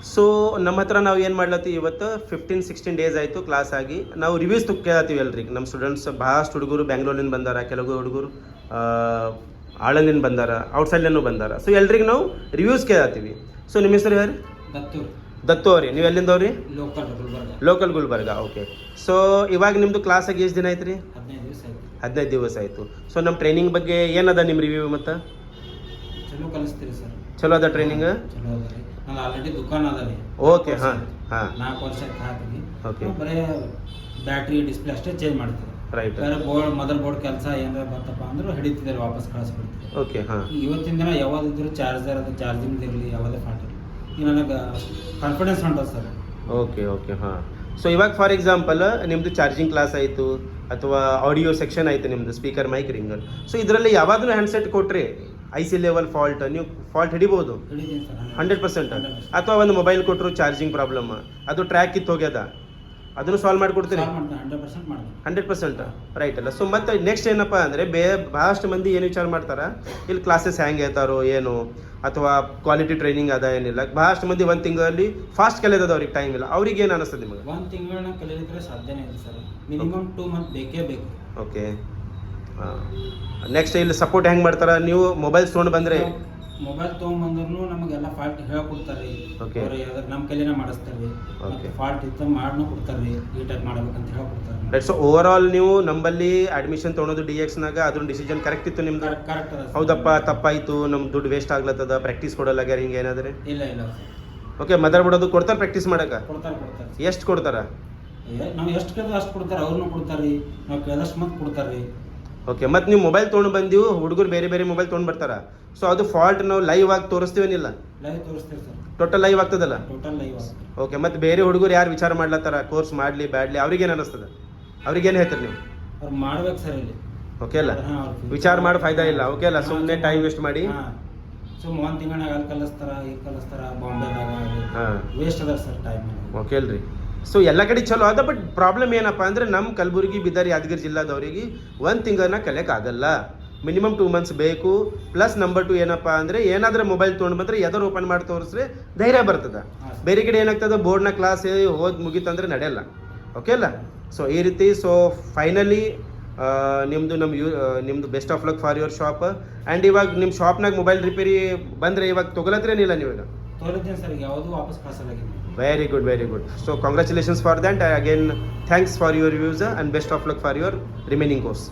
So ನಮ್ಮ ಹತ್ರ ನಾವು ಏನು ಮಾಡ್ಲತ್ತೀವಿ ಇವತ್ತು 15-16 ಡೇಸ್ ಆಯಿತು ಕ್ಲಾಸ್ ಆಗಿ ನಾವು ರಿವ್ಯೂಸ್ ಕೇಳತ್ತೀವಿ ಎಲ್ರಿಗೆ. ನಮ್ಮ ಸ್ಟೂಡೆಂಟ್ಸ್ ಭಾಳಷ್ಟು ಹುಡುಗರು ಬೆಂಗಳೂರಿನಿಂದ ಬಂದಾರ, ಕೆಲವು ಹುಡುಗರು ಆಳಂದಿನ ಬಂದಾರ, ಔಟ್ಸೈಡ್ನೂ ಬಂದಾರ. ಸೊ ಎಲ್ರಿಗೆ ನಾವು ರಿವ್ಯೂಸ್ ಕೇಳತ್ತೀವಿ. ಸೊ ನಿಮ್ಮ ಹೆಸರು ಯಾರು? ದತ್ತು ಅವ್ರಿ. ನೀವು ಎಲ್ಲಿಂದವ್ರಿ? ಲೋಕಲ್ ಗುಲ್ಬರ್ಗ. ಓಕೆ. ಸೊ ಇವಾಗ ನಿಮ್ಮದು ಕ್ಲಾಸಾಗಿ ಎಷ್ಟು ದಿನ ಆಯ್ತು ರೀ? 15 ದಿವಸ ಆಯಿತು. ಸೊ ನಮ್ಮ ಟ್ರೈನಿಂಗ್ ಬಗ್ಗೆ ಏನದ ನಿಮ್ಮ ರಿವ್ಯೂ? ಮತ್ತು ಚಲೋ ಕಲಿಸ್ತೀರಿ ಸರ್. ಚಲೋ ಅದ ಟ್ರೈನಿಂಗ್? ಚಲೋ ಅದ ರೀ. ನಾನು ಆಲ್ರೆಡಿ ದುಕಾನ್ ಅದ ರೀ. ಓಕೆ. ಹಾಂ 4 ವರ್ಷ ಹಾಕಿ. ಓಕೆ. ಬರೀ ಬ್ಯಾಟ್ರಿ ಡಿಸ್ಪ್ಲೇ ಅಷ್ಟೇ ಚೇಂಜ್ ಮಾಡ್ತೀವಿ. ರೈಟ್. ಬೇರೆ ಮದರ್ ಬೋರ್ಡ್ ಕೆಲಸ ಏನಾರ ಬಂತಪ್ಪ ಅಂದ್ರೆ ಹಿಡಿತಿದ್ದಾರೆ, ವಾಪಸ್ ಕಳಿಸ್ಬಿಡ್ತೀವಿ. ಓಕೆ. ಹಾಂ. ಇವತ್ತಿನ ದಿನ ಯಾವ್ದಿದ್ರು ಚಾರ್ಜರ್ ಅದು ಚಾರ್ಜಿಂಗ್ ಇರಲಿ, ಯಾವುದೇ ಫಾಲ್ಟ್ ಇರಲಿ, ಈಗ ನನಗೆ ಕಾನ್ಫಿಡೆನ್ಸ್ ಹೊಂಟದ ಸರ್. ಓಕೆ. ಹಾಂ. ಸೊ ಇವಾಗ ಫಾರ್ ಎಕ್ಸಾಂಪಲ್ ನಿಮ್ಮದು ಚಾರ್ಜಿಂಗ್ ಕ್ಲಾಸ್ ಆಯಿತು ಅಥವಾ ಆಡಿಯೋ ಸೆಕ್ಷನ್ ಆಯಿತು, ನಿಮ್ಮದು ಸ್ಪೀಕರ್ ಮೈಕ್ ರಿಂಗರ್. ಸೊ ಇದರಲ್ಲಿ ಯಾವಾಗಲೂ ಹ್ಯಾಂಡ್ಸೆಟ್ ಕೊಟ್ಟರೆ IC ಲೆವೆಲ್ ಫಾಲ್ಟ್ ನೀವು ಫಾಲ್ಟ್ ಹಿಡಿಬೋದು 100%. ಅಥವಾ ಒಂದು ಮೊಬೈಲ್ ಕೊಟ್ಟರು ಚಾರ್ಜಿಂಗ್ ಪ್ರಾಬ್ಲಮ್, ಅದು ಟ್ರ್ಯಾಕ್ ಕಿತ್ತು ಹೋಗ್ಯದ, ಅದನ್ನು ಸಾಲ್ವ್ ಮಾಡಿಕೊಡ್ತೀರಿ 100%. ರೈಟ್ ಅಲ್ಲ? ಸೊ ಮತ್ತು ನೆಕ್ಸ್ಟ್ ಏನಪ್ಪ ಅಂದರೆ ಭಾಳಷ್ಟು ಮಂದಿ ಏನು ವಿಚಾರ ಮಾಡ್ತಾರೆ, ಇಲ್ಲಿ ಕ್ಲಾಸಸ್ ಹ್ಯಾಂಗೆ ಹೇಳ್ತಾರೋ ಏನು, ಅಥವಾ ಕ್ವಾಲಿಟಿ ಟ್ರೈನಿಂಗ್ ಅದ ಏನಿಲ್ಲ. ಭಾಳಷ್ಟು ಮಂದಿ ಒಂದು ತಿಂಗಳಲ್ಲಿ ಫಾಸ್ಟ್ ಕಲಿಯೋದು, ಅವ್ರಿಗೆ ಟೈಮ್ ಇಲ್ಲ. ಅವ್ರಿಗೆ ಏನು ಅನಿಸ್ತದೆ ನಿಮಗೆ? ಒಂದು ತಿಂಗಳನ್ನ ಕಲಿಯೋದ್ರೆ ಸಾಧ್ಯನೇ ಇಲ್ಲ ಸರ್. ಮಿನಿಮಮ್ 2 ಮಂತ್ ಬೇಕೇ ಬೇಕು. ಓಕೆ. ನೆಕ್ಸ್ಟ್ ಇಲ್ಲಿ ಸಪೋರ್ಟ್ ಹೆಂಗೆ ಮಾಡ್ತಾರೆ? ನೀವು ಮೊಬೈಲ್ಸ್ ತೊಗೊಂಡು ಬಂದರೆ ಮೊಬೈಲ್ ತೊಗೊಂಡ್ಬಂದ್ರು ನಮಗೆಲ್ಲ ಫಾಲ್ಟ್ ಹೇಳ್ಕೊಡ್ತಾರೆ ರೀ. ಓಕೆ. ಅವ್ರು ನಮ್ಮ ಕೈಲೇನೆ ಮಾಡಿಸ್ತಾರೆ ರೀ. ಓಕೆ. ಫಾಲ್ಟ್ ಇತ್ತು ಮಾಡ್ನೂ ಕೊಡ್ತಾರೆ ರೀ, ಈ ಟೈಪ್ ಮಾಡ್ಬೇಕಂತ ಹೇಳ್ಕೊಡ್ತಾರೆ. ರೈಟ್. ಸೊ ಓವರ್ ಆಲ್ ನೀವು ನಂಬಲ್ಲಿ ಅಡ್ಮಿಷನ್ ತೊಗೊಳೋದು DXನಾಗ ಅದ್ರ ಡಿಸಿಷನ್ ಕರೆಕ್ಟ್ ಇತ್ತು ನಿಮ್ದು? ಕರೆಕ್ಟ್ ಅದ. ಹೌದಪ್ಪ, ತಪ್ಪಾಯಿತು, ನಮ್ಮ ದುಡ್ಡು ವೇಸ್ಟ್ ಆಗ್ಲತ್ತದ, ಪ್ರಾಕ್ಟೀಸ್ ಕೊಡೋಲ್ಲಾಗ್ಯಾರ, ಹಿಂಗೆ ಏನಾದ್ರೆ? ಇಲ್ಲ ಓಕೆ. ಮದರ್ ಬಿಡೋದು ಕೊಡ್ತಾರೆ ಪ್ರಾಕ್ಟೀಸ್ ಮಾಡಕ್ಕೆ? ಕೊಡ್ತಾರೆ. ಎಷ್ಟು ಕೊಡ್ತಾರ? ನಾವು ಎಷ್ಟು ಕೇಳಿದ್ರೆ ಅಷ್ಟು ಕೊಡ್ತಾರೆ, ಅವ್ರನ್ನೂ ಕೊಡ್ತಾರೆ ರೀ, ನಾವು ಕೇಳಿದಷ್ಟು ಮತ್ತೆ ಕೊಡ್ತಾರೆ ರೀ. ಓಕೆ. ಮತ್ತು ನೀವು ಮೊಬೈಲ್ ತೊಗೊಂಡು ಬಂದೀವಿ, ಹುಡುಗರು ಬೇರೆ ಮೊಬೈಲ್ ತೊಗೊಂಡು ಬರ್ತಾರ. ಸೊ ಅದು ಫಾಲ್ಟ್ ನಾವು ಲೈವ್ ಆಗಿ ತೋರಿಸ್ತೀವೇನಿಲ್ಲ? ಲೈವ್ ತೋರಿಸ್ತೀವಿ ಸರ್. ಟೋಟಲ್ ಲೈವ್ ಆಗ್ತದಲ್ಲ? Total live. ಓಕೆ. ಮತ್ತು ಬೇರೆ ಹುಡುಗರು ಯಾರು ವಿಚಾರ ಮಾಡ್ಲತ್ತಾರ ಕೋರ್ಸ್ ಮಾಡಲಿ ಬ್ಯಾಡ್ಲಿ, ಅವ್ರಿಗೇನು ಅನ್ನಿಸ್ತದೆ? ಅವ್ರಿಗೇನು ಹೇಳ್ತಾರೆ ನೀವು? ಅವ್ರು ಮಾಡ್ಬೇಕು ಸರ್ ಇಲ್ಲಿ. ಓಕೆ ಅಲ್ಲ? ವಿಚಾರ ಮಾಡೋ ಫಾಯ್ದಾ ಇಲ್ಲ. ಓಕೆ ಅಲ್ಲ? ಸುಮ್ಮನೆ ಟೈಮ್ ವೇಸ್ಟ್ ಮಾಡಿ ಸುಮ್ಮನೆ ಒಂದು ತಿಂಗಳಾಗ ಅಲ್ಲಿ ಕಲಿಸ್ತಾರ, ಈಗ ಕಲಿಸ್ತಾರ, ಬಾಂಬೆದಾಗ ವೇಸ್ಟ್ ಅದ ಸರ್ ಟೈಮ್. ಓಕೆ ಅಲ್ರಿ? ಸೊ ಎಲ್ಲ ಕಡೆ ಚಲೋ ಅದ. ಬಟ್ ಪ್ರಾಬ್ಲಮ್ ಏನಪ್ಪ ಅಂದರೆ ನಮ್ಮ ಕಲಬುರಗಿ, ಬೀದರ್, ಯಾದಗಿರಿ ಜಿಲ್ಲಾದವರಿಗೆ ಒಂದು ತಿಂಗಳನ್ನ ಕಲಿಯೋಕ್ಕಾಗಲ್ಲ. ಮಿನಿಮಮ್ 2 ಮಂತ್ಸ್ ಬೇಕು. ಪ್ಲಸ್ ನಂಬರ್ 2 ಏನಪ್ಪ ಅಂದರೆ ಏನಾದರೂ ಮೊಬೈಲ್ ತೊಗೊಂಡು ಬಂದರೆ ಎದರ್ ಓಪನ್ ಮಾಡಿ ತೋರಿಸ್ರೆ ಧೈರ್ಯ ಬರ್ತದೆ. ಬೇರೆ ಕಡೆ ಏನಾಗ್ತದೆ, ಬೋರ್ಡ್ನ ಕ್ಲಾಸ್ ಹೋದ್ ಮುಗೀತಂದ್ರೆ ನಡೆಯಲ್ಲ. ಓಕೆ ಅಲ್ಲ? ಸೊ ಈ ರೀತಿ. ಸೊ ಫೈನಲಿ ನಿಮ್ಮದು best of luck for your shop. And ಇವಾಗ ನಿಮ್ಮ ಶಾಪ್ನಾಗ ಮೊಬೈಲ್ ರಿಪೇರಿ ಬಂದರೆ ಇವಾಗ ತೊಗೊಳತ್ರೇನಿಲ್ಲ ನೀವೀಗ? ತೋರಿಸ್ತೀನಿ ಸರ್, ಯಾವುದು ವಾಪಸ್ ಕಳಿಸಲ್ಲ. Very good. So congratulations for that. Again, thanks for your reviews and best of luck for your remaining course.